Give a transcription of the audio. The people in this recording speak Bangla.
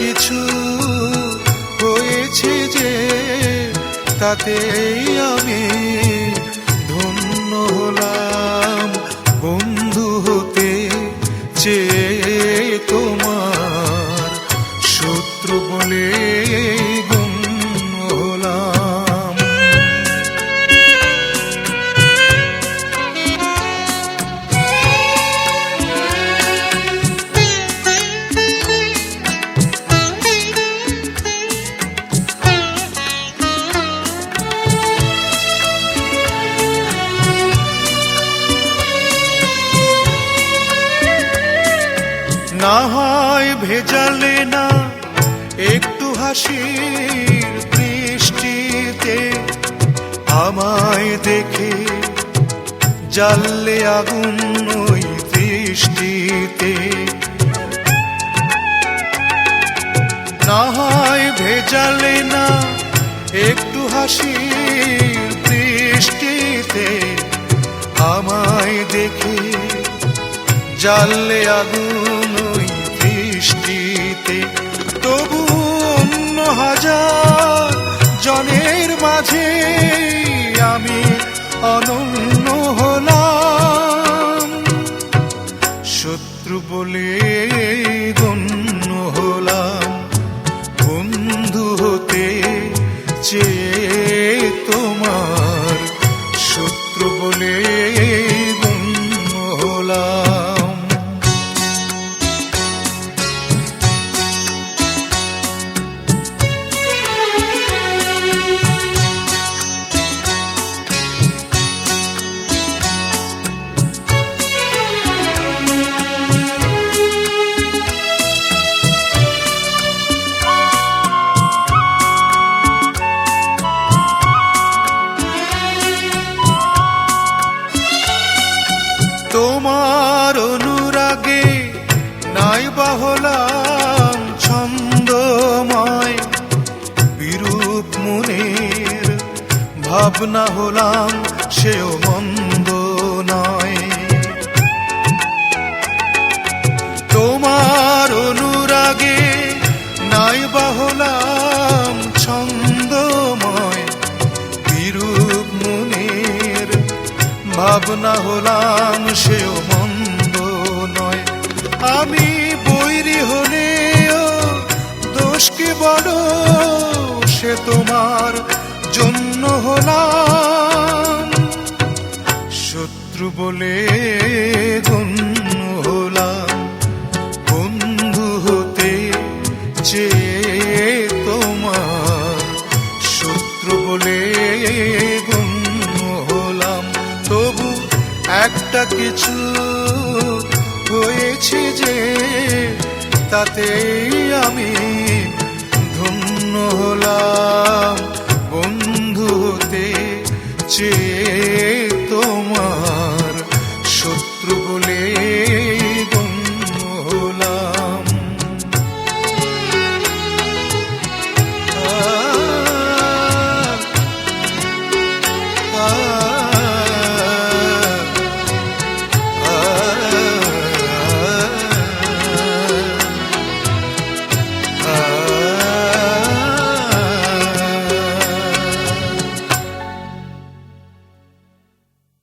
কিছু হয়েছে যে তাতেই আমি ধন্য হলাম। বন্ধু হতে চেয়ে তোমার শত্রু বলে গণ্য হলাম। না হয় ভেজালে না একটু হাসির বৃষ্টিতে, আমায় দেখে জ্বাললে আগুন ওই দৃষ্টিতে। না হয় ভেজালে না একটু হাসির বৃষ্টিতে, আমায় দেখে জ্বাললে আগুন ওই দৃষ্টিতে। তবু অন্য হাজার জনের মাঝে আমি অনন্য হলাম। শত্রু বলে গণ্য হলাম। বন্ধু হতে চেয়ে তোমার শত্রু বলে গণ্য হলাম। তোমার অনুরাগে নাই বা হলাম ছন্দময়, বিরূপ মনের ভাবনা হলাম সেও মন্দ নয়। তোমার অনুরাগে নাই বা হলাম ছন্দময়, বিরূপ মনের ভাবনা হলাম সেও মন্দ নয়। আমি বৈরী হলেও দোষ কি বড়, সে তোমার জন্য হলাম। শত্রু বলে গণ্য হলাম। বন্ধু হতে চেয়ে তোমার শত্রু বলে গণ্য হলাম। তবু একটা কিছু হয়েছে যে তাতেই আমি